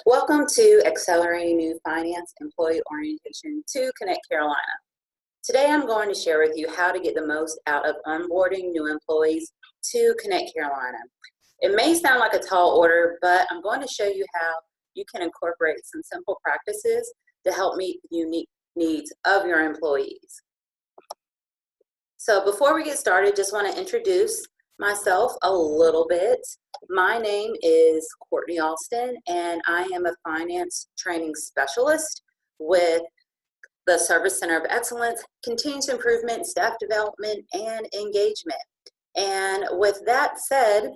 Welcome to Accelerating New Finance Employee Orientation to Connect Carolina. Today I'm going to share with you how to get the most out of onboarding new employees to Connect Carolina. It may sound like a tall order, but I'm going to show you how you can incorporate some simple practices to help meet the unique needs of your employees. So before we get started, just want to introduce myself a little bit. My name is Courtney Alston, and I am a finance training specialist with the Service Center of Excellence, Continuous Improvement, Staff Development, and Engagement. And with that said,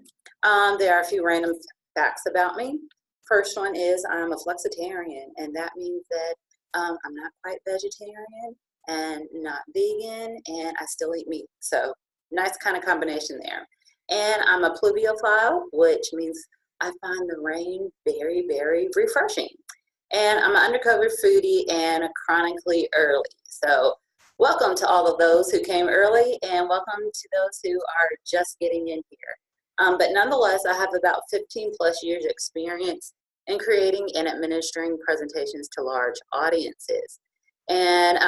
there are a few random facts about me. First one is I'm a flexitarian, and that means that I'm not quite vegetarian and not vegan, and I still eat meat. So nice kind of combination there. And I'm a pluviophile, which means I find the rain very, very refreshing. And I'm an undercover foodie and chronically early. So welcome to all of those who came early, and welcome to those who are just getting in here. But nonetheless, I have about 15 plus years experience in creating and administering presentations to large audiences. And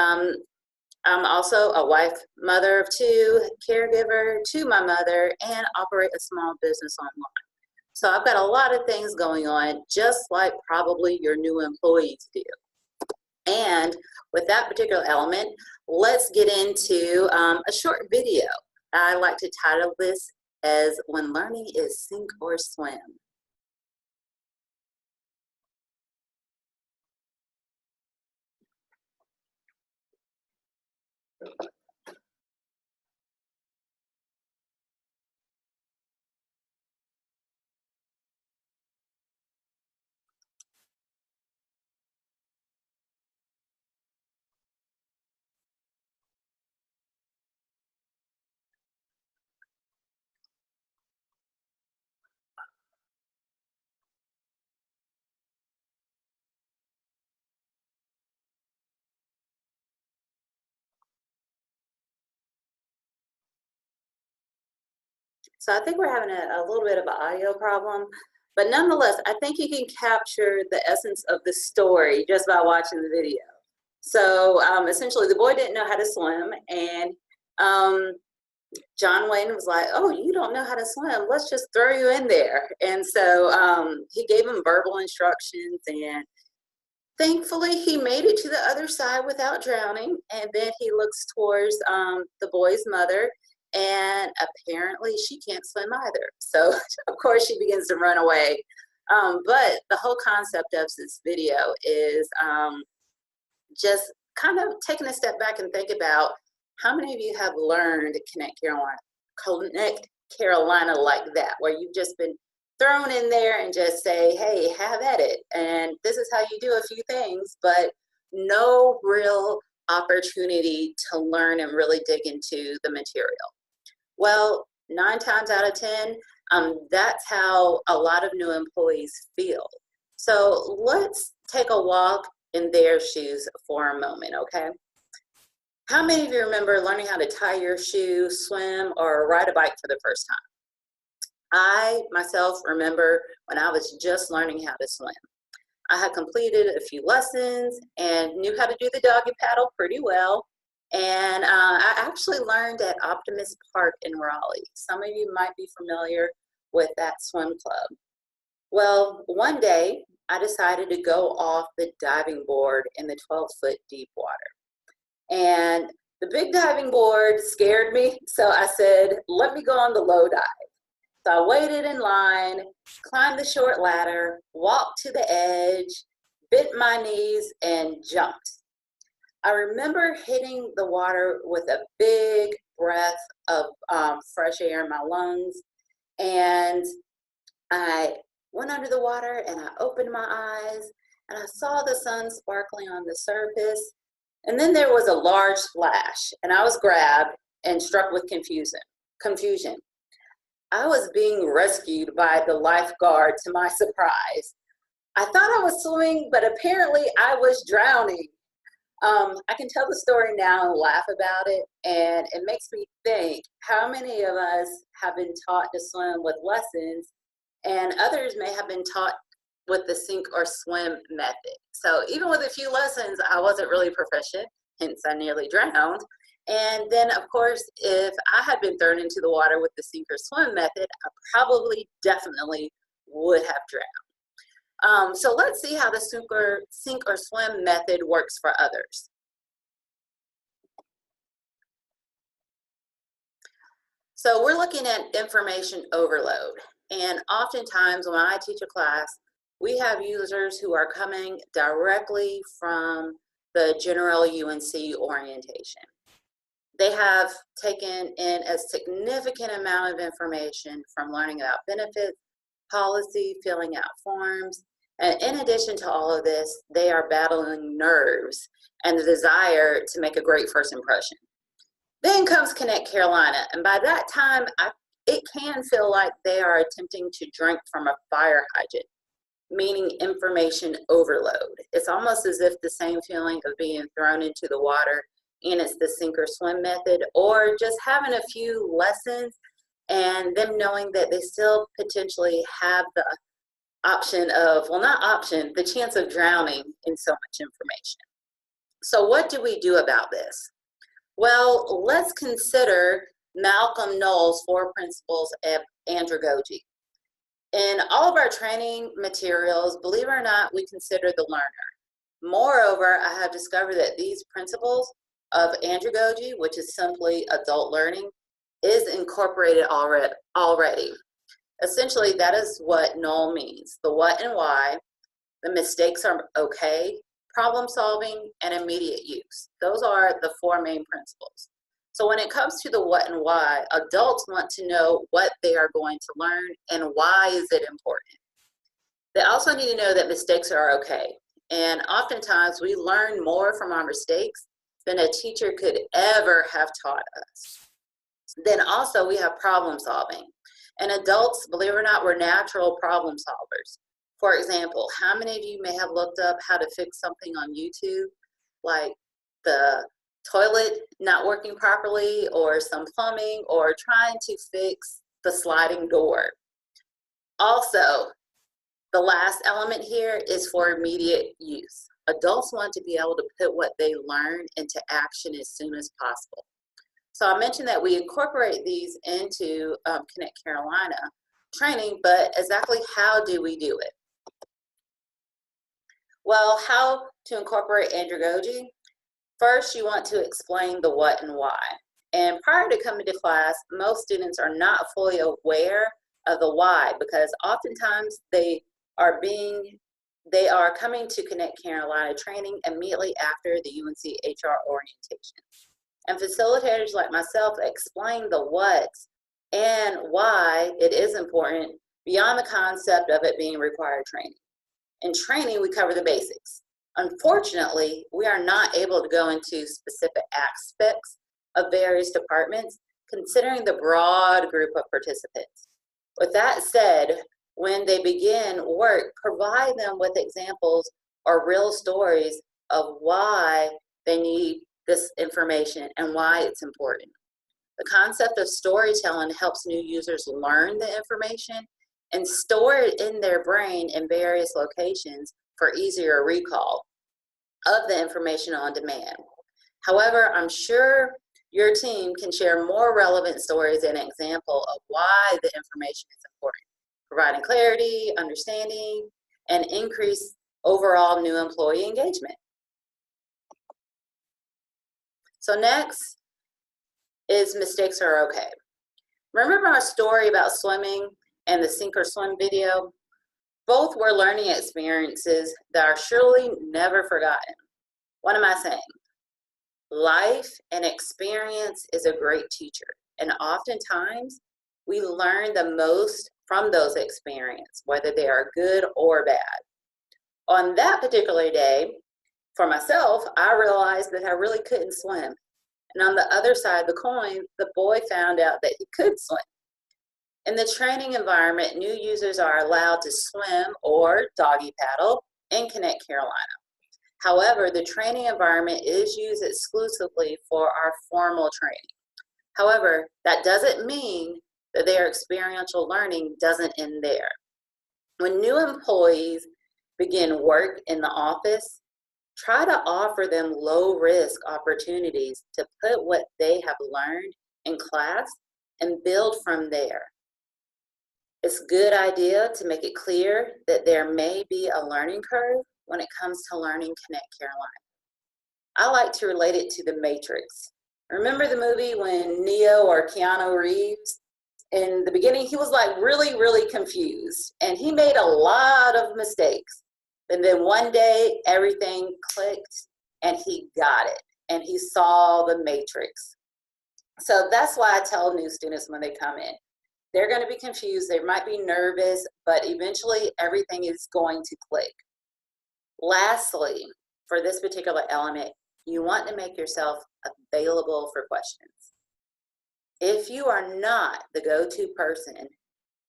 I'm also a wife, mother of two, caregiver to my mother, and operate a small business online. So I've got a lot of things going on, just like probably your new employees do. And with that particular element, let's get into a short video. I like to title this as When Learning is Sink or Swim. So I think we're having a little bit of an audio problem, but nonetheless, I think you can capture the essence of the story just by watching the video. So essentially, the boy didn't know how to swim, and John Wayne was like, "Oh, you don't know how to swim? Let's just throw you in there." And so he gave him verbal instructions, and thankfully, he made it to the other side without drowning. And then he looks towards the boy's mother, and apparently she can't swim either. So, of course, she begins to run away. But the whole concept of this video is just kind of taking a step back and think about how many of you have learned Connect Carolina like that, where you've just been thrown in there and just say, hey, have at it. And this is how you do a few things, but no real opportunity to learn and really dig into the material. Well, 9 times out of 10, that's how a lot of new employees feel. So let's take a walk in their shoes for a moment, okay? How many of you remember learning how to tie your shoe, swim, or ride a bike for the first time? I myself remember when I was just learning how to swim. I had completed a few lessons and knew how to do the doggy paddle pretty well. And I actually learned at Optimist Park in Raleigh. Some of you might be familiar with that swim club. Well, one day I decided to go off the diving board in the 12-foot deep water. And the big diving board scared me, so I said, let me go on the low dive. So I waited in line, climbed the short ladder, walked to the edge, bent my knees, and jumped. I remember hitting the water with a big breath of fresh air in my lungs, and I went under the water and I opened my eyes and I saw the sun sparkling on the surface. And then there was a large splash, and I was grabbed and struck with confusion. I was being rescued by the lifeguard to my surprise. I thought I was swimming, but apparently I was drowning. I can tell the story now and laugh about it, and it makes me think how many of us have been taught to swim with lessons, and others may have been taught with the sink or swim method. So even with a few lessons, I wasn't really proficient, hence I nearly drowned. And then of course, if I had been thrown into the water with the sink or swim method, I probably definitely would have drowned. So let's see how the sink or swim method works for others. So we're looking at information overload. And oftentimes when I teach a class, we have users who are coming directly from the general UNC orientation. They have taken in a significant amount of information from learning about benefits, policy, filling out forms. And in addition to all of this, they are battling nerves and the desire to make a great first impression. Then comes Connect Carolina, and by that time, it can feel like they are attempting to drink from a fire hydrant, meaning information overload. It's almost as if the same feeling of being thrown into the water, and it's the sink or swim method, or just having a few lessons and them knowing that they still potentially have the option of, well, not option, the chance of drowning in so much information. So what do we do about this? Well, let's consider Malcolm Knowles' 4 principles of andragogy. In all of our training materials, believe it or not, we consider the learner. Moreover, I have discovered that these principles of andragogy, which is simply adult learning, is incorporated already. Essentially, that is what Knoll means: the what and why, the mistakes are okay, problem solving, and immediate use. Those are the 4 main principles. So when it comes to the what and why, adults want to know what they are going to learn and why is it important. They also need to know that mistakes are okay. And oftentimes we learn more from our mistakes than a teacher could ever have taught us. Then also we have problem solving. And adults, believe it or not, we're natural problem solvers. For example, how many of you may have looked up how to fix something on YouTube, like the toilet not working properly, or some plumbing, or trying to fix the sliding door? Also, the last element here is for immediate use. Adults want to be able to put what they learn into action as soon as possible. So I mentioned that we incorporate these into Connect Carolina training, but exactly how do we do it? Well, how to incorporate andragogy? First, you want to explain the what and why. And prior to coming to class, most students are not fully aware of the why, because oftentimes they are coming to Connect Carolina training immediately after the UNC HR orientation. And facilitators like myself explain the what and why it is important beyond the concept of it being required training. In training, we cover the basics. Unfortunately, we are not able to go into specific aspects of various departments, considering the broad group of participants. With that said, when they begin work, provide them with examples or real stories of why they need this information and why it's important. The concept of storytelling helps new users learn the information and store it in their brain in various locations for easier recall of the information on demand. However, I'm sure your team can share more relevant stories and an example of why the information is important, providing clarity, understanding, and increase overall new employee engagement. So next is mistakes are okay. Remember our story about swimming and the sink or swim video? Both were learning experiences that are surely never forgotten. What am I saying? Life and experience is a great teacher, and oftentimes we learn the most from those experiences, whether they are good or bad. On that particular day, for myself, I realized that I really couldn't swim. And on the other side of the coin, the boy found out that he could swim. In the training environment, new users are allowed to swim or doggy paddle in Connect Carolina. However, the training environment is used exclusively for our formal training. However, that doesn't mean that their experiential learning doesn't end there. When new employees begin work in the office, try to offer them low-risk opportunities to put what they have learned in class and build from there. It's a good idea to make it clear that there may be a learning curve when it comes to learning Connect Carolina. I like to relate it to the Matrix. Remember the movie when Neo or Keanu Reeves, in the beginning, he was like really confused and he made a lot of mistakes. And then one day everything clicked and he got it and he saw the Matrix. So that's why I tell new students when they come in, they're going to be confused, they might be nervous, but eventually everything is going to click. Lastly, for this particular element, you want to make yourself available for questions. If you are not the go-to person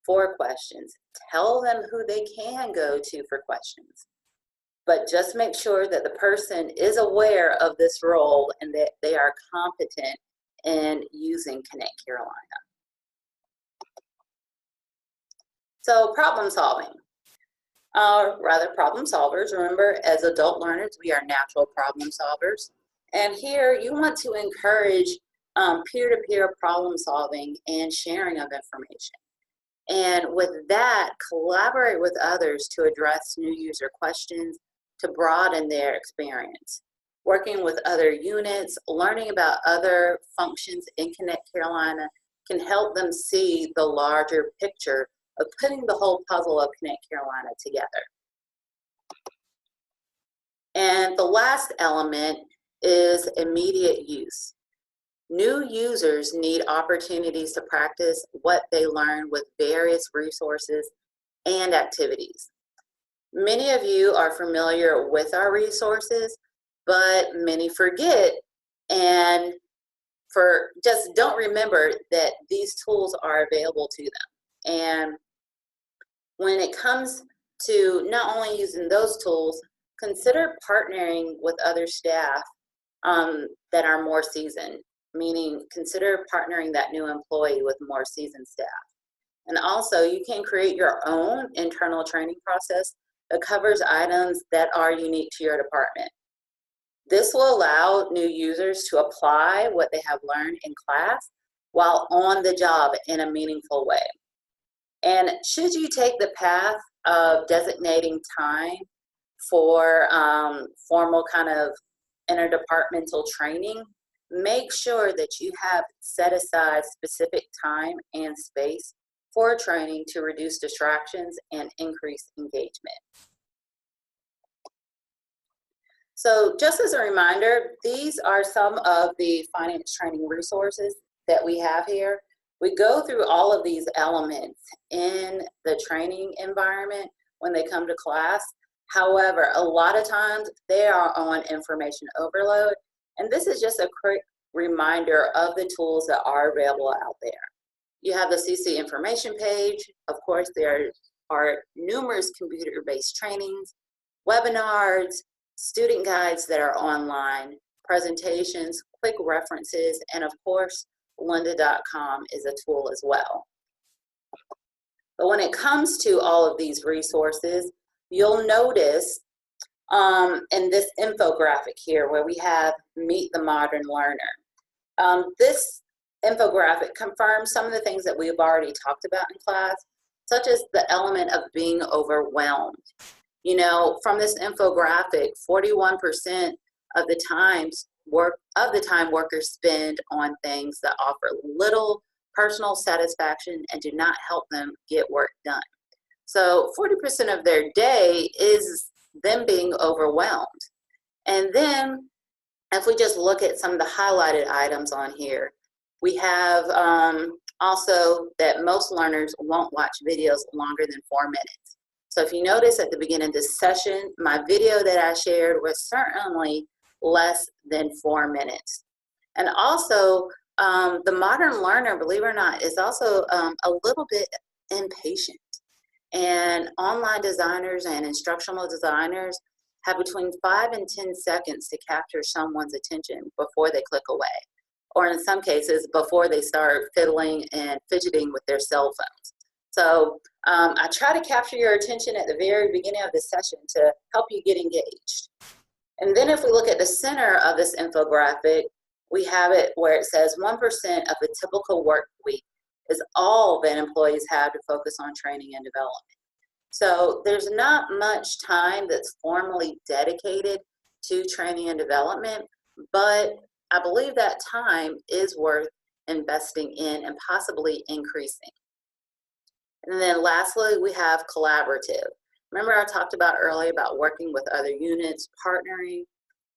for questions, tell them who they can go to for questions. But just make sure that the person is aware of this role and that they are competent in using Connect Carolina. So problem solving. Rather problem solvers. Remember, as adult learners, we are natural problem solvers. And here you want to encourage peer-to-peer problem solving and sharing of information. And with that, collaborate with others to address new user questions to broaden their experience. Working with other units, learning about other functions in Connect Carolina can help them see the larger picture of putting the whole puzzle of Connect Carolina together. And the last element is immediate use. New users need opportunities to practice what they learn with various resources and activities. Many of you are familiar with our resources, but many forget and just don't remember that these tools are available to them. And when it comes to not only using those tools, consider partnering with other staff that are more seasoned, meaning consider partnering that new employee with more seasoned staff. And also, you can create your own internal training process that covers items that are unique to your department. This will allow new users to apply what they have learned in class while on the job in a meaningful way. And should you take the path of designating time for formal kind of interdepartmental training, make sure that you have set aside specific time and space for training to reduce distractions and increase engagement. So just as a reminder, these are some of the finance training resources that we have here. We go through all of these elements in the training environment when they come to class. However, a lot of times they are on information overload, and this is just a quick reminder of the tools that are available out there. You have the CC information page. Of course, there are numerous computer-based trainings, webinars, student guides that are online, presentations, quick references, and of course, lynda.com is a tool as well. But when it comes to all of these resources, you'll notice in this infographic here where we have Meet the Modern Learner. This infographic confirms some of the things that we've already talked about in class, such as the element of being overwhelmed. You know, from this infographic, 41% of the time workers spend on things that offer little personal satisfaction and do not help them get work done. So 40% of their day is them being overwhelmed. And then if we just look at some of the highlighted items on here, we have also that most learners won't watch videos longer than 4 minutes. So if you notice at the beginning of this session, my video that I shared was certainly less than 4 minutes. And also, the modern learner, believe it or not, is also a little bit impatient. And online designers and instructional designers have between 5 and 10 seconds to capture someone's attention before they click away, or in some cases, before they start fiddling and fidgeting with their cell phones. So I try to capture your attention at the very beginning of this session to help you get engaged. And then if we look at the center of this infographic, we have it where it says 1% of a typical work week is all that employees have to focus on training and development. So there's not much time that's formally dedicated to training and development, but I believe that time is worth investing in and possibly increasing. And then lastly, we have collaborative. Remember I talked about earlier about working with other units, partnering?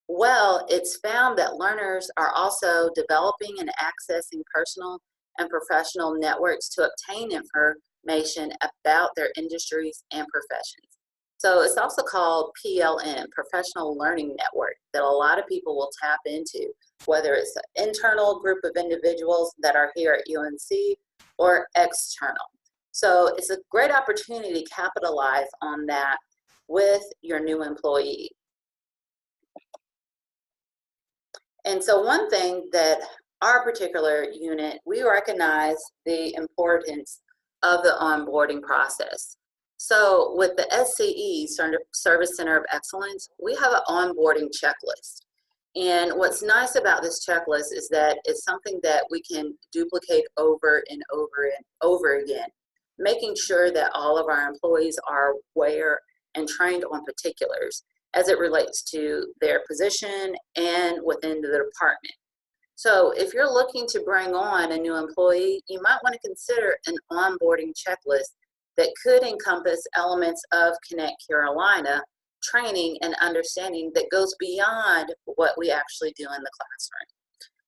Well, it's found that learners are also developing and accessing personal and professional networks to obtain information about their industries and professions. So it's also called PLN, Professional Learning Network, that a lot of people will tap into, whether it's an internal group of individuals that are here at UNC or external. So it's a great opportunity to capitalize on that with your new employee. And so one thing that our particular unit, we recognize the importance of the onboarding process. So with the SCE, Service Center of Excellence, we have an onboarding checklist. And what's nice about this checklist is that it's something that we can duplicate over and over and over again, making sure that all of our employees are aware and trained on particulars as it relates to their position and within the department. So if you're looking to bring on a new employee, you might want to consider an onboarding checklist that could encompass elements of ConnectCarolina training and understanding that goes beyond what we actually do in the classroom.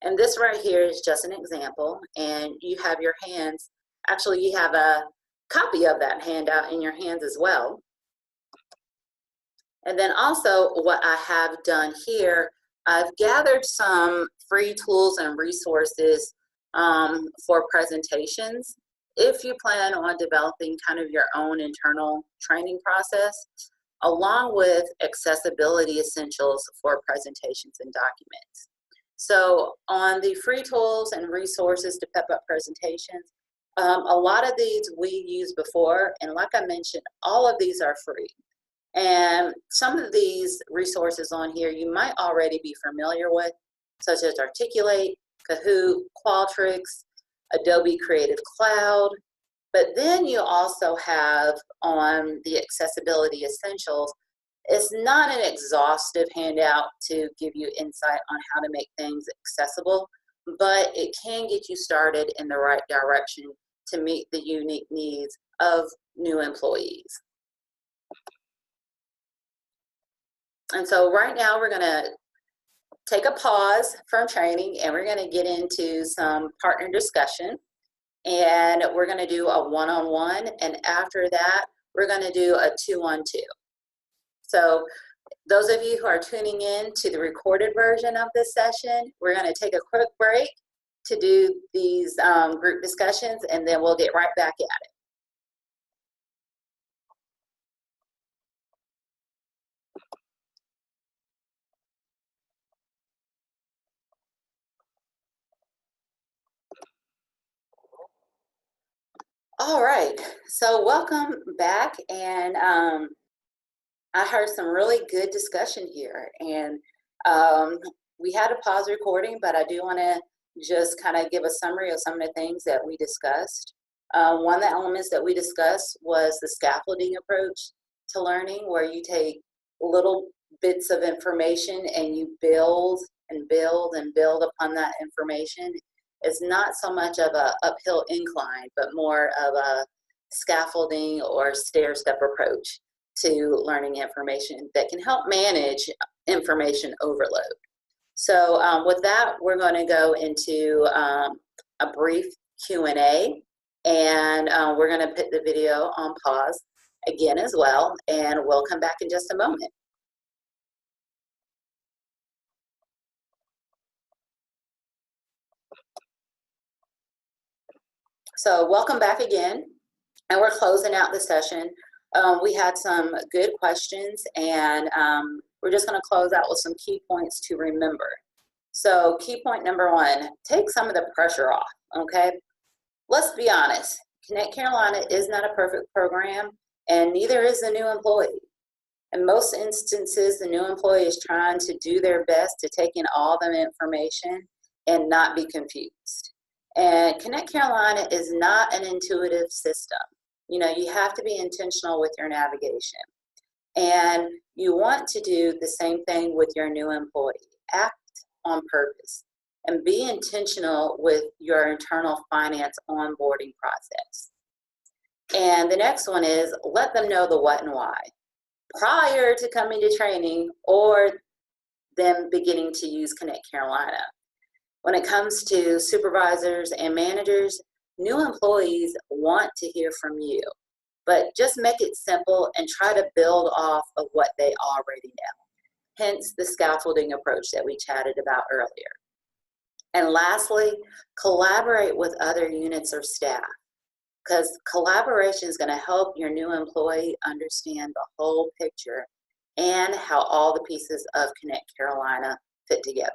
And this right here is just an example, and you have your hands, actually you have a copy of that handout in your hands as well. And then also what I have done here, I've gathered some free tools and resources for presentations. If you plan on developing kind of your own internal training process, along with accessibility essentials for presentations and documents. So on the free tools and resources to pep up presentations, a lot of these we used before, and like I mentioned, all of these are free. And some of these resources on here you might already be familiar with, such as Articulate, Kahoot, Qualtrics, Adobe Creative Cloud. But then you also have on the accessibility essentials, it's not an exhaustive handout to give you insight on how to make things accessible, but it can get you started in the right direction to meet the unique needs of new employees. And so right now we're going to take a pause from training and we're going to get into some partner discussion. And we're going to do a one-on-one, and after that we're going to do a two-on-two. So those of you who are tuning in to the recorded version of this session, we're going to take a quick break to do these group discussions, and then we'll get right back at it. All right, so welcome back, and I heard some really good discussion here, and we had to pause recording, but I do want to just kind of give a summary of some of the things that we discussed. One of the elements that we discussed was the scaffolding approach to learning, where you take little bits of information and you build and build and build upon that information. It's not so much of an uphill incline, but more of a scaffolding or stair-step approach to learning information that can help manage information overload. So with that, we're going to go into a brief Q&A, and we're going to put the video on pause again as well, and we'll come back in just a moment. So welcome back again, and we're closing out the session. We had some good questions, and we're just going to close out with some key points to remember. So key point number one, take some of the pressure off, okay? Let's be honest. Connect Carolina is not a perfect program, and neither is the new employee. In most instances, the new employee is trying to do their best to take in all the information and not be confused. And Connect Carolina is not an intuitive system. You know, you have to be intentional with your navigation. And you want to do the same thing with your new employee. Act on purpose and be intentional with your internal finance onboarding process. And the next one is let them know the what and why prior to coming to training or them beginning to use Connect Carolina. When it comes to supervisors and managers, new employees want to hear from you, but just make it simple and try to build off of what they already know. Hence the scaffolding approach that we chatted about earlier. And lastly, collaborate with other units or staff, because collaboration is going to help your new employee understand the whole picture and how all the pieces of Connect Carolina fit together.